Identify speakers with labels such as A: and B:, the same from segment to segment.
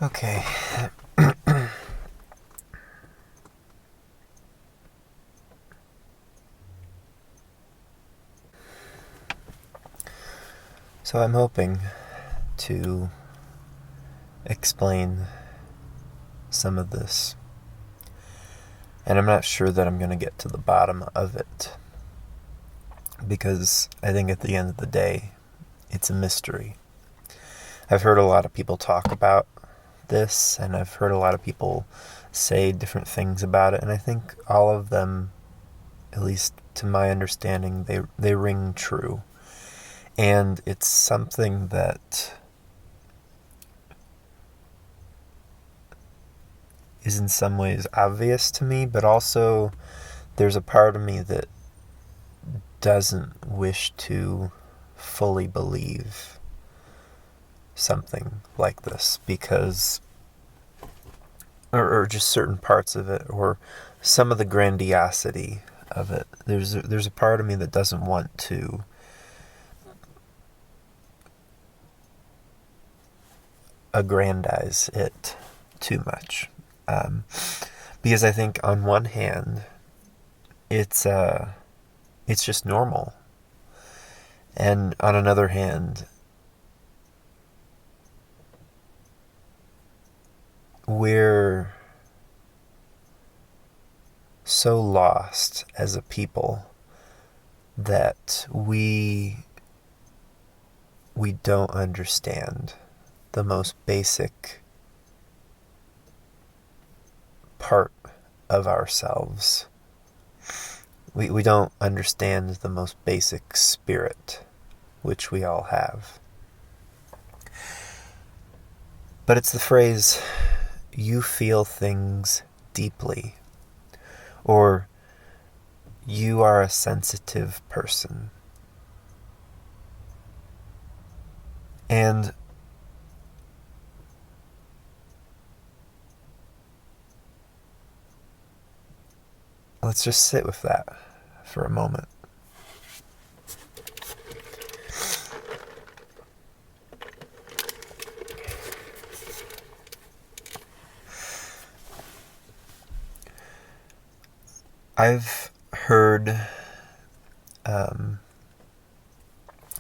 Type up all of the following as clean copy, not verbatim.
A: Okay. So I'm hoping to explain some of this. And I'm not sure that I'm going to get to the bottom of it. Because I think at the end of the day, it's a mystery. I've heard a lot of people talk about this, and I've heard a lot of people say different things about it, and I think all of them, at least to my understanding, they ring true. And it's something that is in some ways obvious to me, but also there's a part of me that doesn't wish to fully believe something like this because or just certain parts of it, or some of the grandiosity of it. There's a part of me that doesn't want to aggrandize it too much, because I think on one hand, it's just normal, and on another hand, we're so lost as a people that we don't understand the most basic part of ourselves. We don't understand the most basic spirit, which we all have. But it's the phrase, you feel things deeply, or you are a sensitive person. And let's just sit with that for a moment. I've heard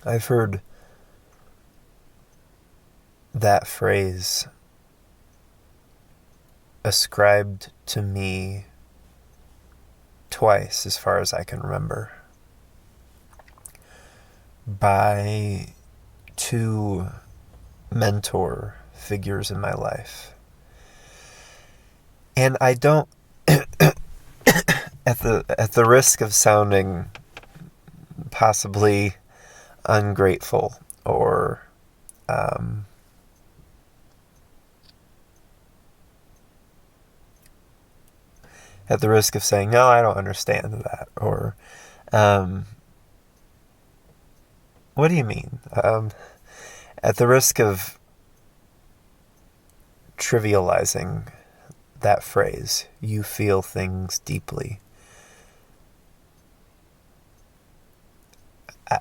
A: I've heard that phrase ascribed to me twice, as far as I can remember, by two mentor figures in my life. And I don't at the risk of sounding possibly ungrateful or at the risk of saying, no, I don't understand that, or what do you mean? At the risk of trivializing that phrase, you feel things deeply,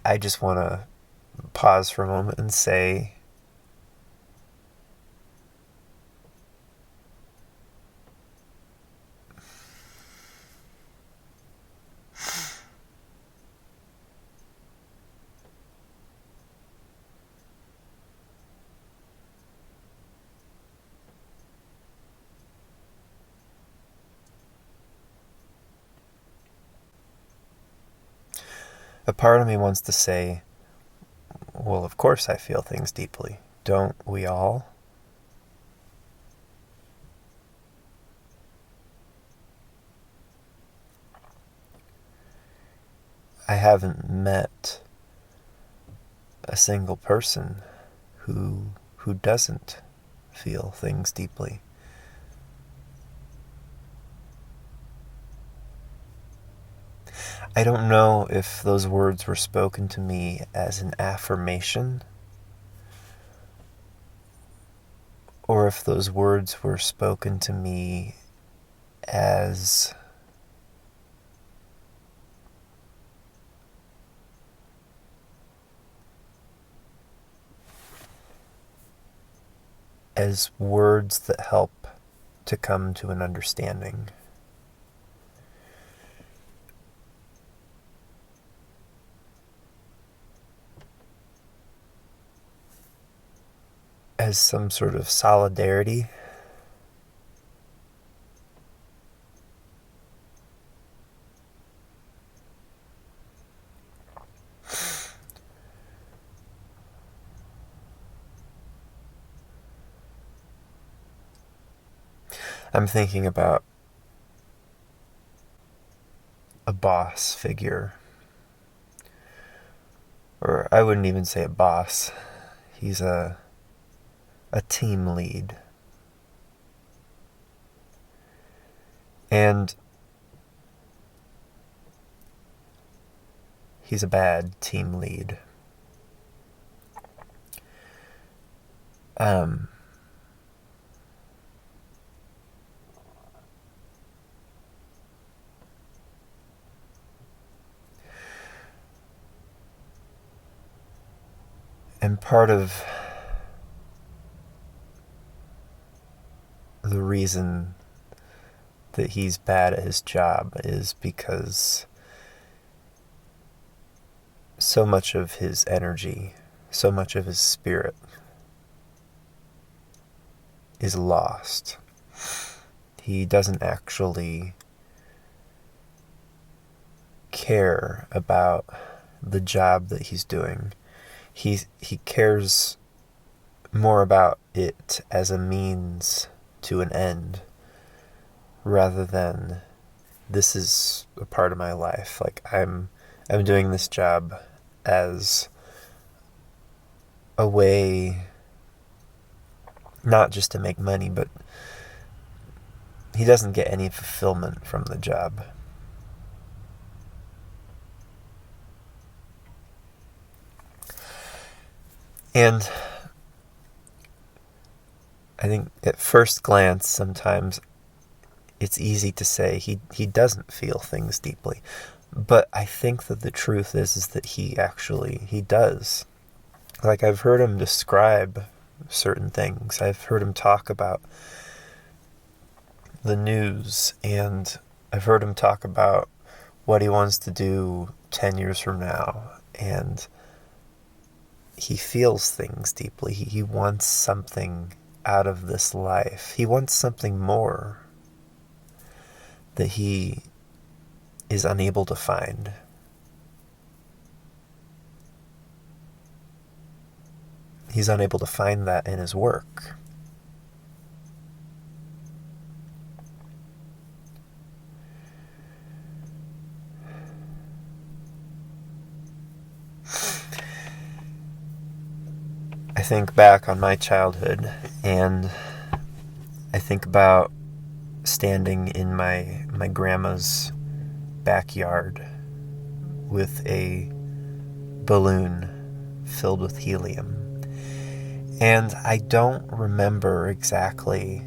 A: I just want to pause for a moment and say, a part of me wants to say, well, of course I feel things deeply. Don't we all? I haven't met a single person who doesn't feel things deeply. I don't know if those words were spoken to me as an affirmation, or if those words were spoken to me as as words that help to come to an understanding. As some sort of solidarity. I'm thinking about a boss figure. Or I wouldn't even say a boss. He's a team lead. And he's a bad team lead. And part of the reason that he's bad at his job is because so much of his energy, so much of his spirit is lost. He doesn't actually care about the job that he's doing. He cares more about it as a means to an end rather than this is a part of my life. Like I'm doing this job as a way not just to make money, but he doesn't get any fulfillment from the job. And I think at first glance, sometimes it's easy to say he doesn't feel things deeply. But I think that the truth is that he does. Like I've heard him describe certain things. I've heard him talk about the news, and I've heard him talk about what he wants to do 10 years from now. And he feels things deeply. He wants something out of this life. He wants something more that he is unable to find. He's unable to find that in his work. I think back on my childhood, and I think about standing in my grandma's backyard with a balloon filled with helium. And I don't remember exactly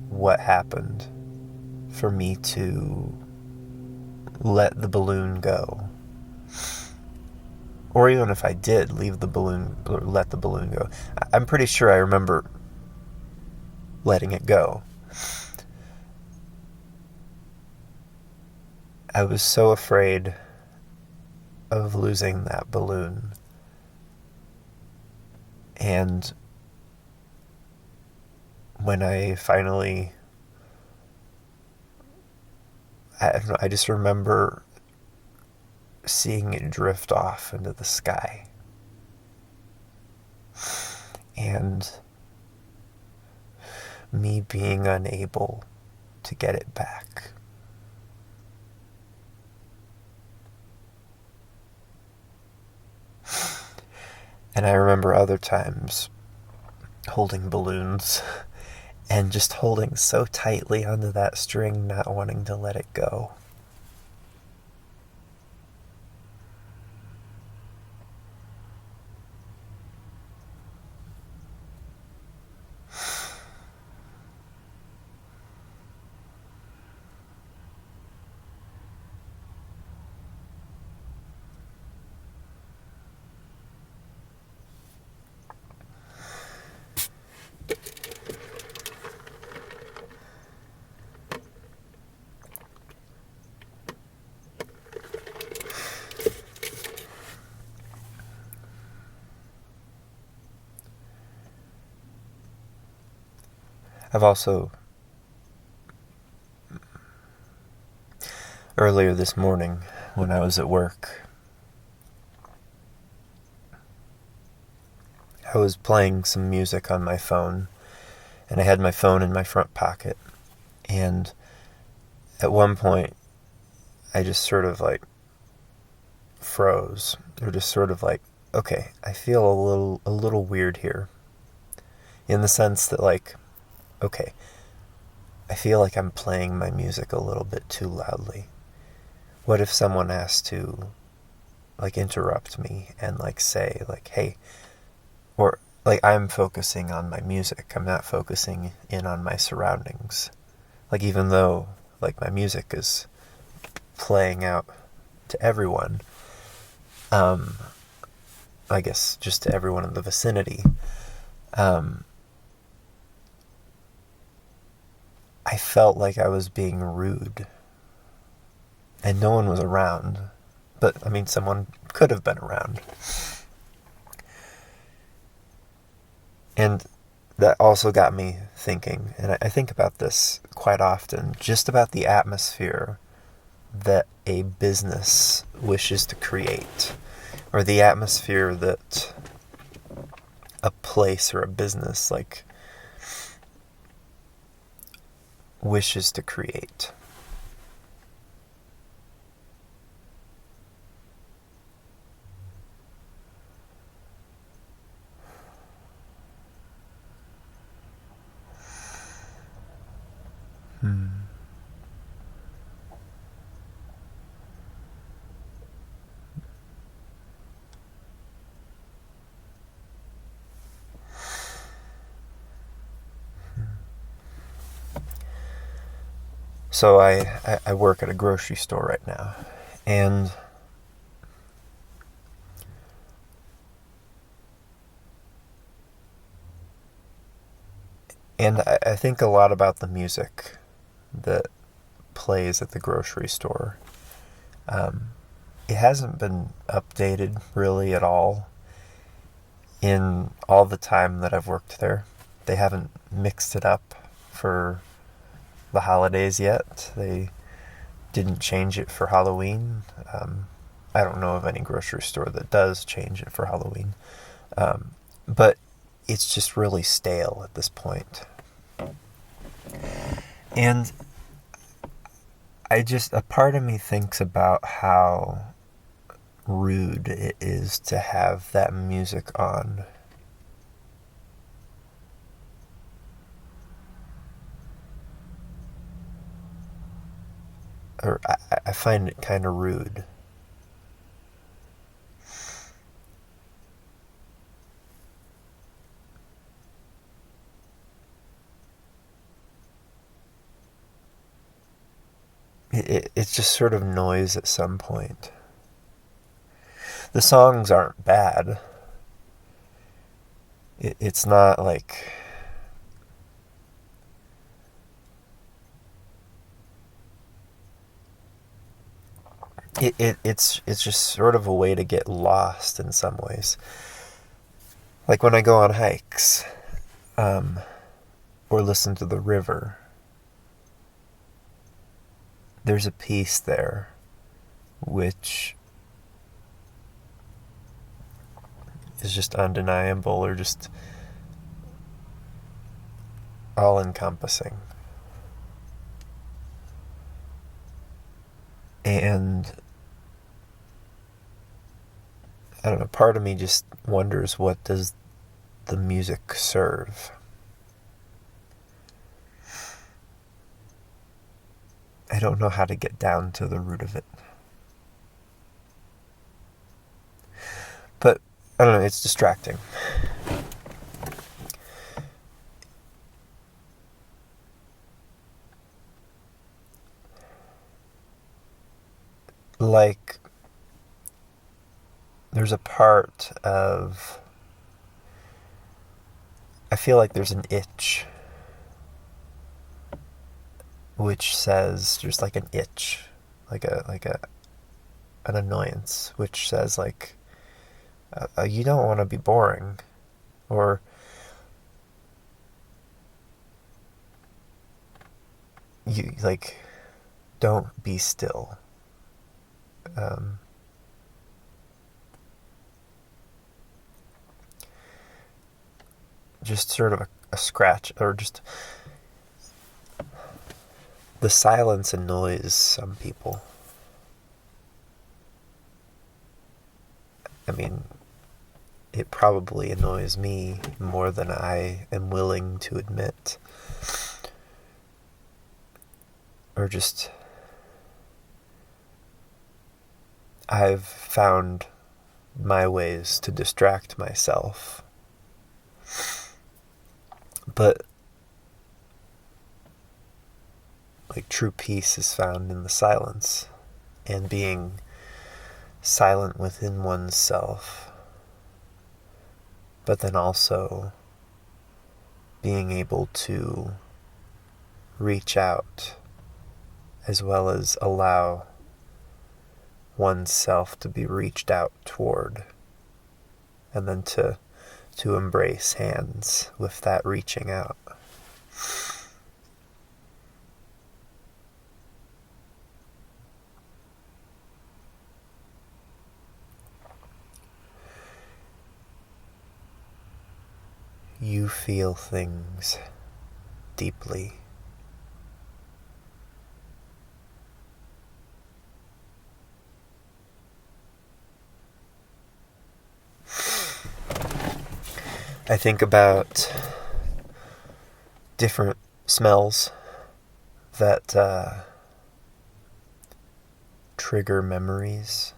A: what happened for me to let the balloon go. Or even if I did let the balloon go. I'm pretty sure I remember letting it go. I was so afraid of losing that balloon. And when I finally, I don't know, I just remember seeing it drift off into the sky. And me being unable to get it back. And I remember other times holding balloons and just holding so tightly onto that string, not wanting to let it go. I've also, earlier this morning when I was at work, I was playing some music on my phone, and I had my phone in my front pocket, and at one point I just sort of like froze, or just sort of like, okay, I feel a little weird here, in the sense that, like, okay, I feel like I'm playing my music a little bit too loudly. What if someone asked to, like, interrupt me and, like, say, like, hey, or, like, I'm focusing on my music, I'm not focusing in on my surroundings. Like, even though, like, my music is playing out to everyone, I guess just to everyone in the vicinity, I felt like I was being rude. And no one was around. But, I mean, someone could have been around. And that also got me thinking, and I think about this quite often, just about the atmosphere that a business wishes to create, or the atmosphere that a place or a business, like, wishes to create. So I work at a grocery store right now, and I think a lot about the music that plays at the grocery store. It hasn't been updated really at all in all the time that I've worked there. They haven't mixed it up for the holidays yet. They didn't change it for Halloween. I don't know of any grocery store that does change it for Halloween. But it's just really stale at this point. And a part of me thinks about how rude it is to have that music on. Or I find it kind of rude. It's just sort of noise at some point. The songs aren't bad. It's not like... It's just sort of a way to get lost in some ways. Like when I go on hikes, or listen to the river, there's a peace there which is just undeniable, or just all-encompassing. And I don't know, part of me just wonders, what does the music serve? I don't know how to get down to the root of it. But, I don't know, it's distracting. Like, there's a part of... I feel like there's an itch which says, just like an itch, like an annoyance, which says, like, you don't want to be boring, or you like, don't be still. Um, just sort of a scratch, or just the silence annoys some people. I mean, it probably annoys me more than I am willing to admit. Or just, I've found my ways to distract myself. But, like, true peace is found in the silence, and being silent within oneself, but then also being able to reach out as well as allow oneself to be reached out toward, and then to embrace hands with that reaching out. You feel things deeply. I think about different smells that trigger memories,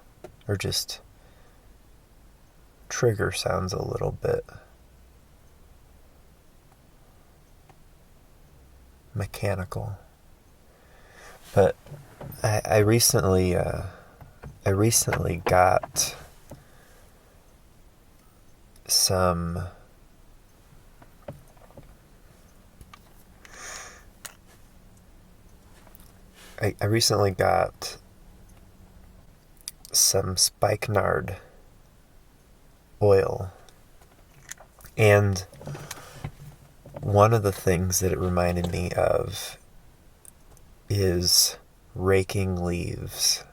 A: or just trigger sounds a little bit mechanical. But I recently got some I recently got some spikenard oil, and one of the things that it reminded me of is raking leaves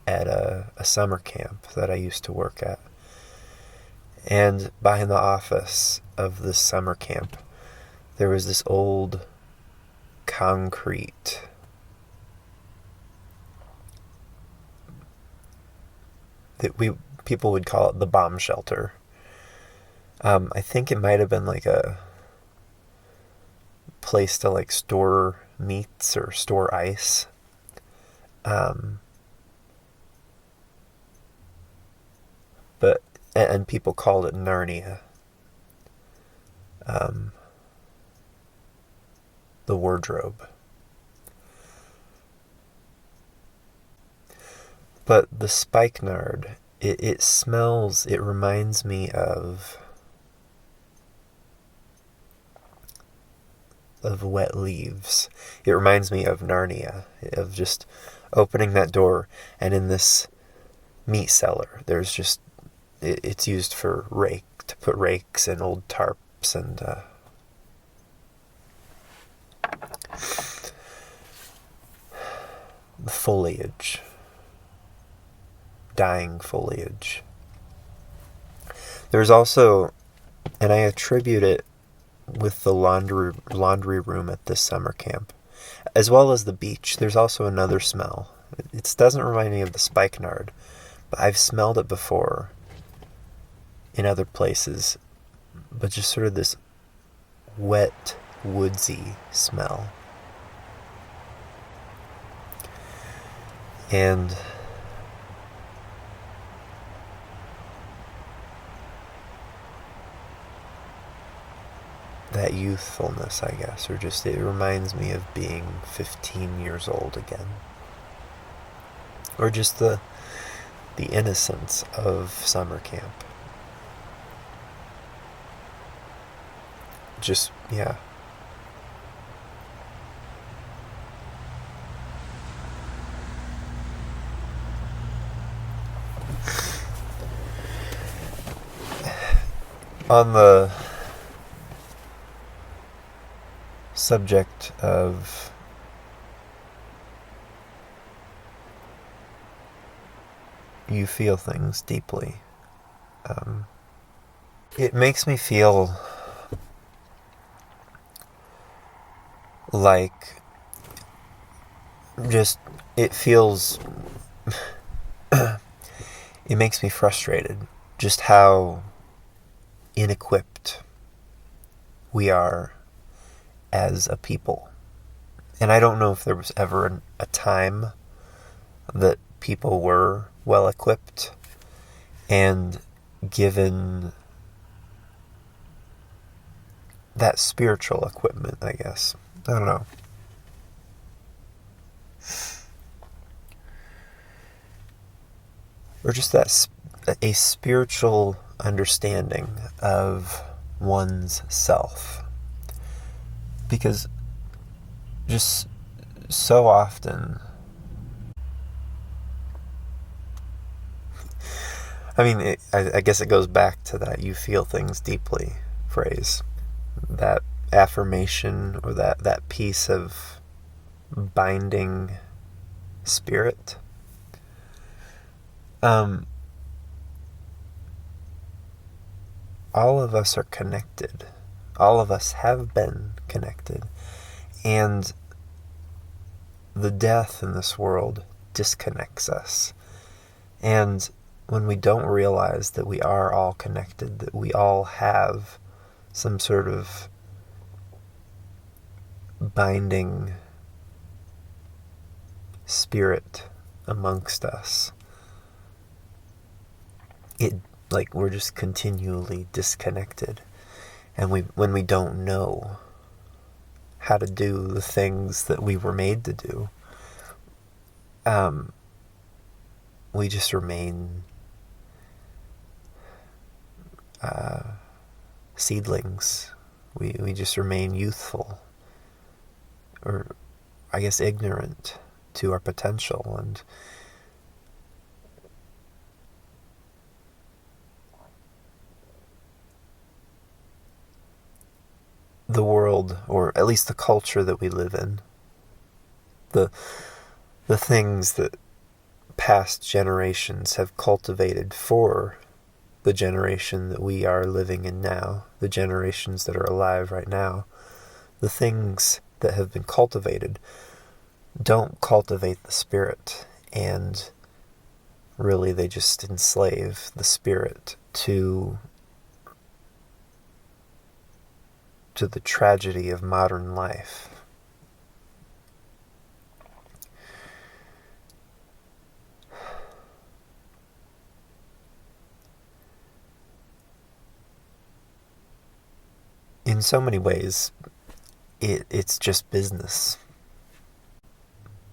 A: at a summer camp that I used to work at. And behind the office of this summer camp, there was this old concrete that people would call it the bomb shelter. I think it might have been like a place to like store meats or store ice. But and people called it Narnia. The wardrobe. But the spikenard, it smells, it reminds me of wet leaves. It reminds me of Narnia, of just opening that door, and in this meat cellar, there's just, it's used for to put rakes and old tarps and the foliage, dying foliage. There's also, and I attribute it with the laundry room at this summer camp, as well as the beach. There's also another smell. It doesn't remind me of the spikenard, but I've smelled it before in other places, but just sort of this wet, woodsy smell. And that youthfulness, I guess, or just it reminds me of being 15 years old again. Or just the innocence of summer camp. Just, yeah. On the subject of you feel things deeply. It makes me feel like it feels, it makes me frustrated just how inequipped we are as a people. And I don't know if there was ever a time that people were well equipped and given that spiritual equipment, I guess. I don't know. Or just a spiritual understanding of one's self. Because just so often, I mean, I guess it goes back to that "you feel things deeply" phrase. That affirmation, or that piece of binding spirit. All of us are connected. All of us have been connected. And the death in this world disconnects us. And when we don't realize that we are all connected, that we all have some sort of binding spirit amongst us, we're just continually disconnected. And when we don't know how to do the things that we were made to do, we just remain seedlings. We just remain youthful, or I guess ignorant to our potential. And the world, or at least the culture that we live in, the things that past generations have cultivated for the generation that we are living in now, the generations that are alive right now, the things that have been cultivated don't cultivate the spirit, and really they just enslave the spirit to the tragedy of modern life. In so many ways, it's just business.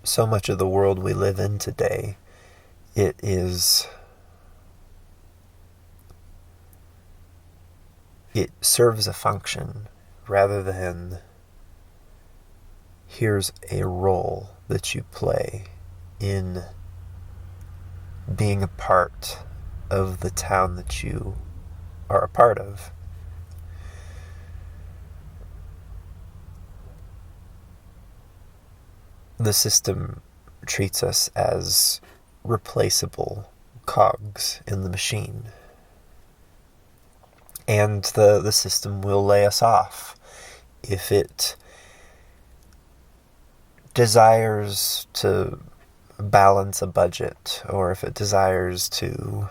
A: So much of the world we live in today, it serves a function rather than here's a role that you play in being a part of the town that you are a part of. The system treats us as replaceable cogs in the machine. And the system will lay us off if it desires to balance a budget, or if it desires to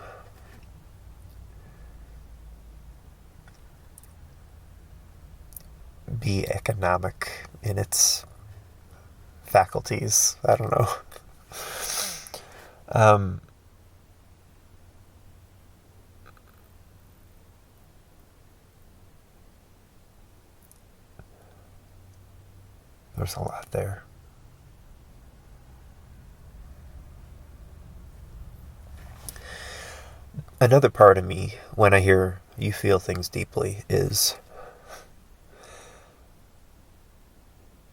A: be economic in its faculties. I don't know. There's a lot there. Another part of me, when I hear "you feel things deeply," is,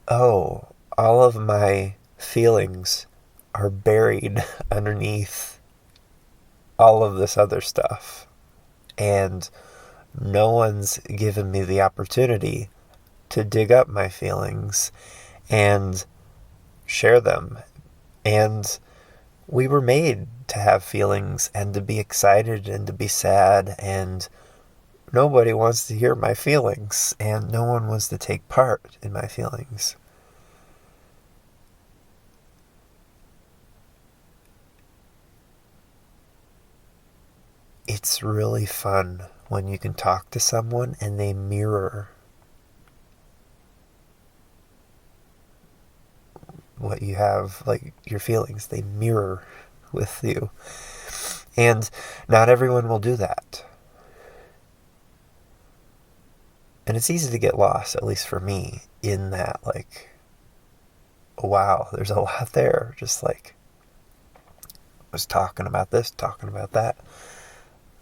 A: oh, all of my feelings are buried underneath all of this other stuff. And no one's given me the opportunity to dig up my feelings and share them. And we were made to have feelings and to be excited and to be sad, and nobody wants to hear my feelings, and no one wants to take part in my feelings. It's really fun when you can talk to someone and they mirror what you have, like your feelings. They mirror with you. And not everyone will do that. And it's easy to get lost, at least for me, in that, like, wow, there's a lot there. Just like, I was talking about this, talking about that.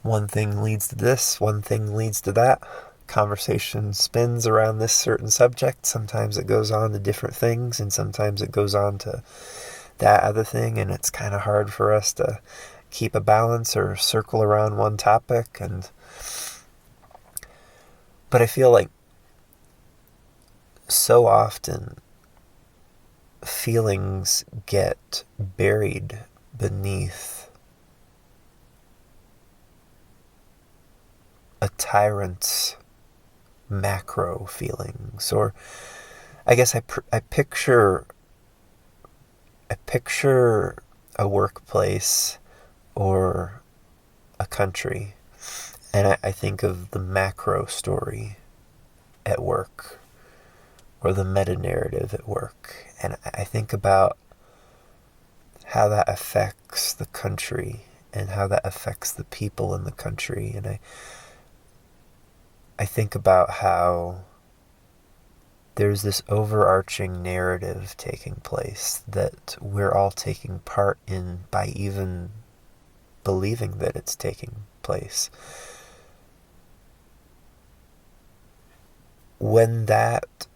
A: One thing leads to this, one thing leads to that. Conversation spins around this certain subject. Sometimes it goes on to different things, and sometimes it goes on to that other thing, and it's kind of hard for us to keep a balance or circle around one topic. But I feel like so often feelings get buried beneath a tyrant's macro feelings. Or I guess I picture a workplace or a country, and I think of the macro story at work, or the meta-narrative at work, and I think about how that affects the country and how that affects the people in the country. And I think about how there's this overarching narrative taking place that we're all taking part in by even believing that it's taking place. When that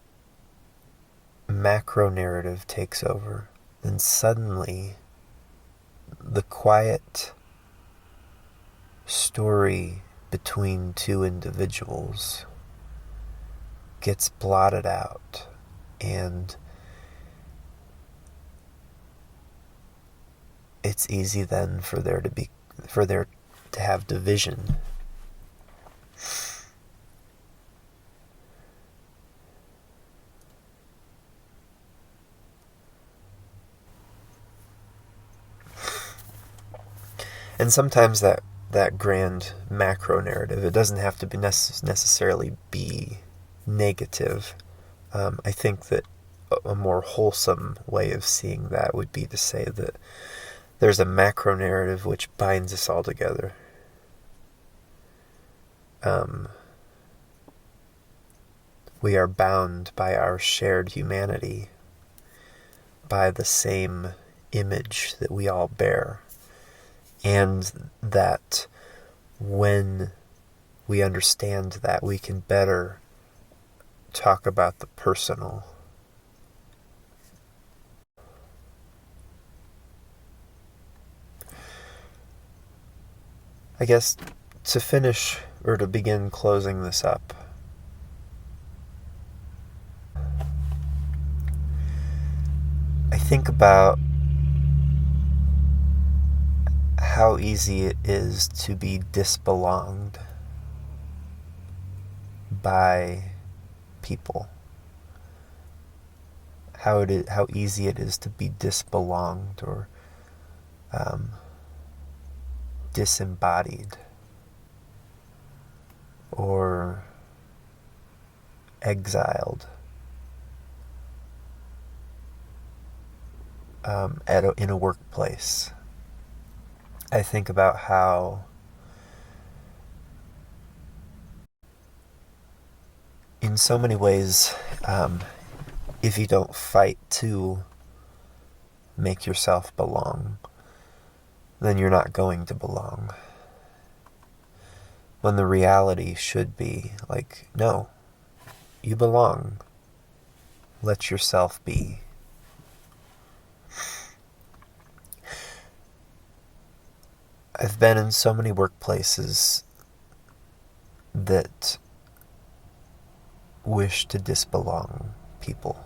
A: macro narrative takes over, then suddenly the quiet story between two individuals gets blotted out, and it's easy then for there to have division. And sometimes that grand macro narrative, it doesn't have to be necessarily be negative. I think that a more wholesome way of seeing that would be to say that there's a macro narrative which binds us all together. We are bound by our shared humanity, by the same image that we all bear. And that when we understand that, we can better talk about the personal. I guess to finish, or to begin closing this up, I think about how easy it is to be disbelonged by people. How easy it is to be disbelonged or disembodied or exiled in a workplace. I think about how in so many ways, if you don't fight to make yourself belong, then you're not going to belong. When the reality should be like, no, you belong. Let yourself be. I've been in so many workplaces that wish to disbelong people.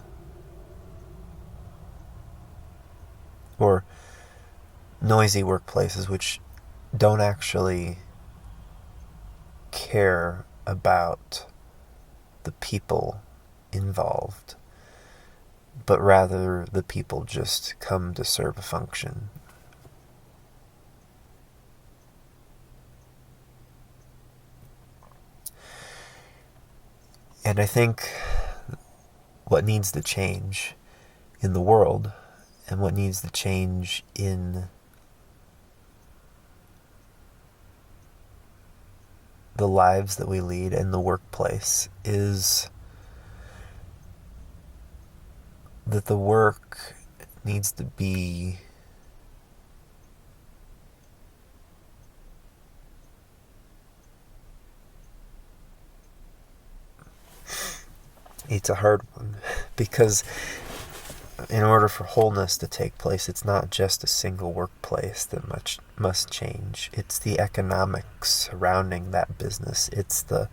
A: Or noisy workplaces which don't actually care about the people involved, but rather the people just come to serve a function. And I think what needs to change in the world, and what needs to change in the lives that we lead in the workplace, is that the work needs to be it's a hard one because in order for wholeness to take place, it's not just a single workplace that must change. It's the economics surrounding that business. It's the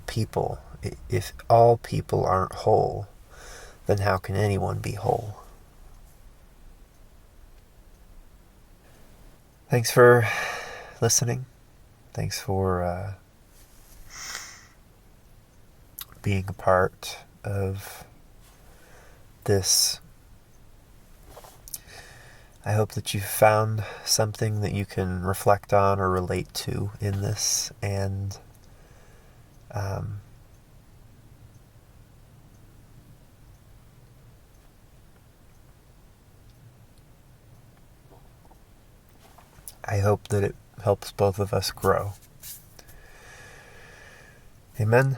A: people. If all people aren't whole, then how can anyone be whole? Thanks for listening. Thanks for being a part of this. I hope that you found something that you can reflect on or relate to in this, and I hope that it helps both of us grow. Amen.